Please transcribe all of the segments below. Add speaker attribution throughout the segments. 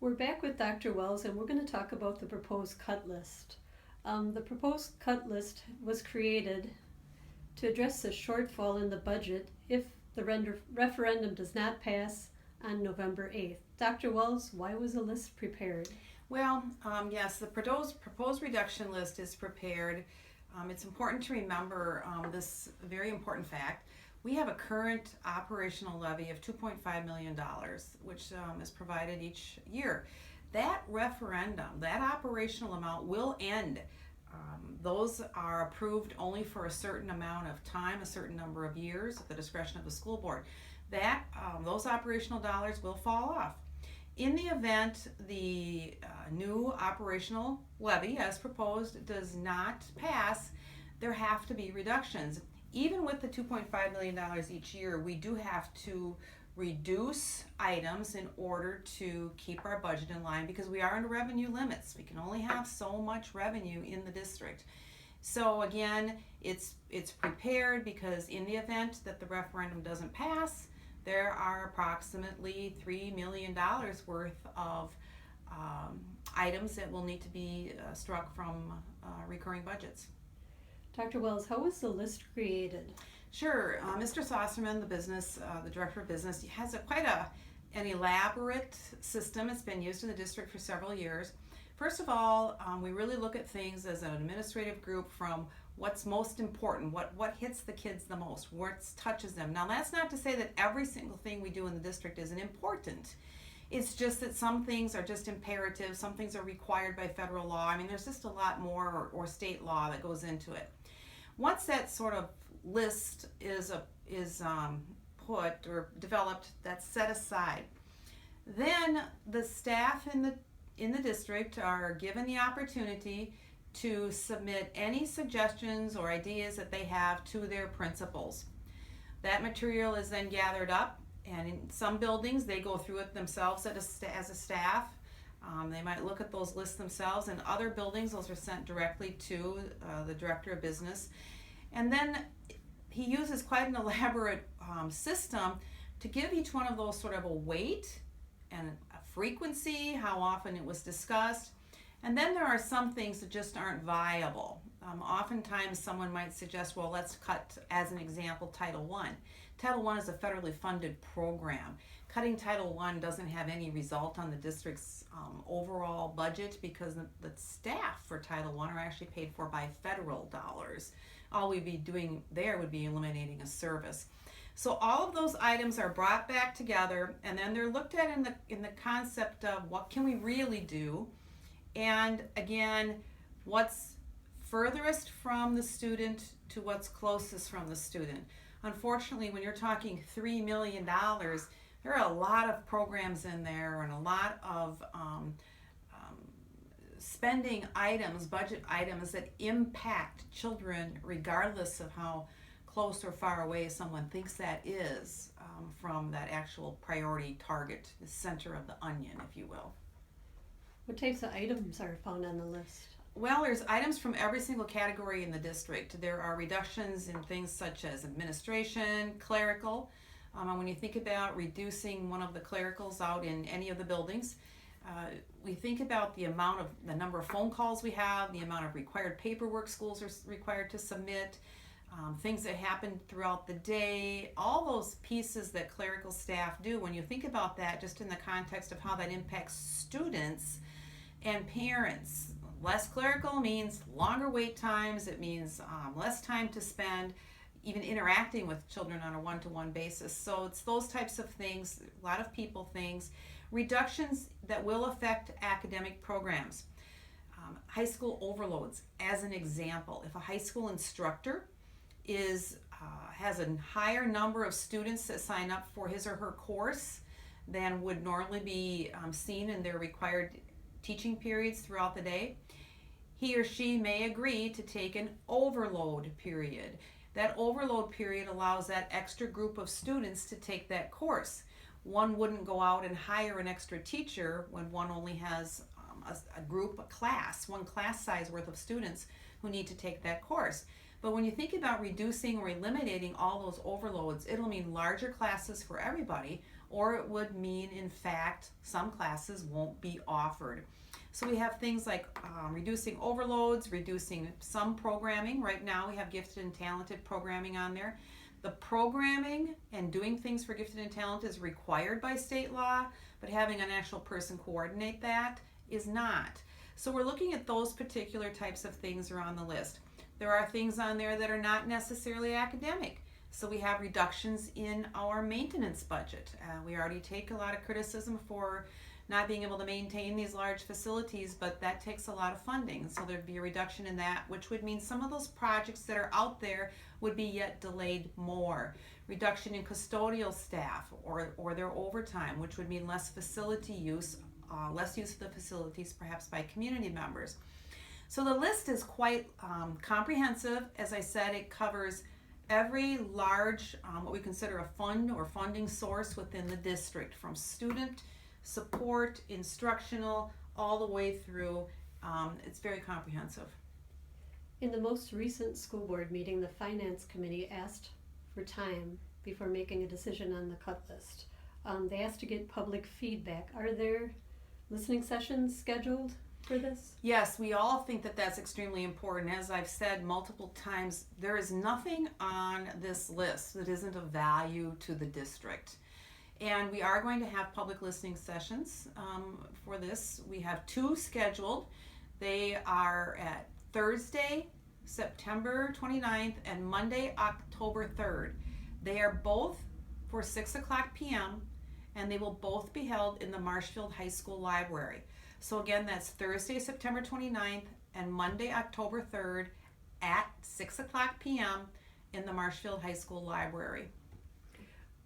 Speaker 1: We're back with Dr. Wells and we're going to talk about the proposed cut list. The proposed cut list was created to address the shortfall in the budget if the referendum does not pass on November 8th. Dr. Wells, why was a list prepared?
Speaker 2: Well, yes, the proposed reduction list is prepared. It's important to remember this very important fact. We have a current operational levy of $2.5 million, which is provided each year. That referendum, that operational amount will end. Those are approved only for a certain amount of time, a certain number of years at the discretion of the school board. Those operational dollars will fall off. In the event the new operational levy, as proposed, does not pass, there have to be reductions. Even with the $2.5 million each year, we do have to reduce items in order to keep our budget in line because we are under revenue limits. We can only have so much revenue in the district. So again, it's prepared because in the event that the referendum doesn't pass, there are approximately $3 million worth of items that will need to be struck from recurring budgets.
Speaker 1: Dr. Wells, how was the list created?
Speaker 2: Sure. Mr. Saucerman, the director of business, has quite an elaborate system. It's been used in the district for several years. First of all, we really look at things as an administrative group from what's most important, what hits the kids the most, what touches them. Now, that's not to say that every single thing we do in the district isn't important. It's just that some things are just imperative, some things are required by federal law. I mean, there's just a lot more or state law that goes into it. Once that sort of list is put or developed, that's set aside, then the staff in the district are given the opportunity to submit any suggestions or ideas that they have to their principals. That material is then gathered up, and in some buildings they go through it themselves as a staff. They might look at those lists themselves. In other buildings, those are sent directly to the director of business. And then he uses quite an elaborate system to give each one of those sort of a weight and a frequency, how often it was discussed. And then there are some things that just aren't viable. Oftentimes someone might suggest, well, let's cut, as an example, Title I. Title I is a federally funded program. Cutting Title I doesn't have any result on the district's overall budget because the staff for Title I are actually paid for by federal dollars. All we'd be doing there would be eliminating a service. So all of those items are brought back together, and then they're looked at in the concept of what can we really do, and again, what's furthest from the student to what's closest from the student. Unfortunately, when you're talking $3 million, there are a lot of programs in there and a lot of spending items, budget items that impact children regardless of how close or far away someone thinks that is from that actual priority target, the center of the onion, if you will.
Speaker 1: What types of items are found on the list?
Speaker 2: Well, there's items from every single category in the district. There are reductions in things such as administration, clerical. And when you think about reducing one of the clericals out in any of the buildings, we think about the number of phone calls we have, the amount of required paperwork schools are required to submit, things that happen throughout the day, all those pieces that clerical staff do. When you think about that just in the context of how that impacts students and parents, less clerical means longer wait times. It means less time to spend even interacting with children on a one-to-one basis. So it's those types of things, a lot of people things, reductions that will affect academic programs. High school overloads, as an example. If a high school instructor has a higher number of students that sign up for his or her course than would normally be seen in their required teaching periods throughout the day, he or she may agree to take an overload period. That overload period allows that extra group of students to take that course. One wouldn't go out and hire an extra teacher when one only has a class, one class size worth of students who need to take that course. But when you think about reducing or eliminating all those overloads, it'll mean larger classes for everybody, or it would mean, in fact, some classes won't be offered. So we have things like reducing overloads, reducing some programming. Right now we have gifted and talented programming on there. The programming and doing things for gifted and talented is required by state law, but having an actual person coordinate that is not. So we're looking at those particular types of things are on the list. There are things on there that are not necessarily academic. So we have reductions in our maintenance budget. We already take a lot of criticism for not being able to maintain these large facilities, but that takes a lot of funding. So there'd be a reduction in that, which would mean some of those projects that are out there would be yet delayed more. Reduction in custodial staff or their overtime, which would mean less facility use, less use of the facilities perhaps by community members. So the list is quite comprehensive. As I said, it covers every large, what we consider a fund or funding source within the district, from student support, instructional, all the way through. It's very comprehensive.
Speaker 1: In the most recent school board meeting, the Finance Committee asked for time before making a decision on the cut list. They asked to get public feedback. Are there listening sessions scheduled for this?
Speaker 2: Yes, we all think that that's extremely important. As I've said multiple times, there is nothing on this list that isn't of value to the district. And we are going to have public listening sessions for this. We have 2 scheduled. They are at Thursday, September 29th and Monday, October 3rd. They are both for 6 o'clock p.m. and they will both be held in the Marshfield High School Library. So again, that's Thursday, September 29th and Monday, October 3rd at 6 o'clock p.m. in the Marshfield High School Library.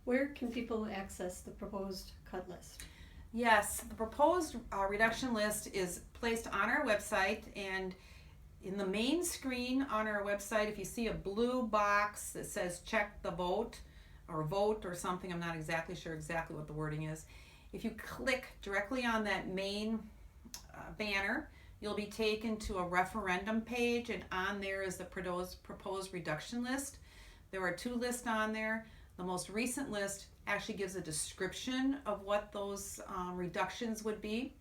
Speaker 1: Where can people access the proposed cut list?
Speaker 2: Yes, the proposed reduction list is placed on our website, and in the main screen on our website, if you see a blue box that says check the vote or something, I'm not exactly sure exactly what the wording is. If you click directly on that main banner, you'll be taken to a referendum page, and on there is the proposed reduction list. There are 2 lists on there. The most recent list actually gives a description of what those reductions would be.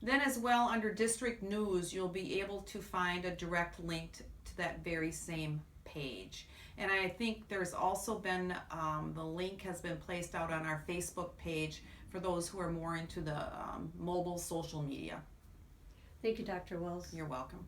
Speaker 2: Then as well, under district news, you'll be able to find a direct link to that very same page. And I think there's also been, the link has been placed out on our Facebook page for those who are more into the mobile social media.
Speaker 1: Thank you, Dr. Wells.
Speaker 2: You're welcome.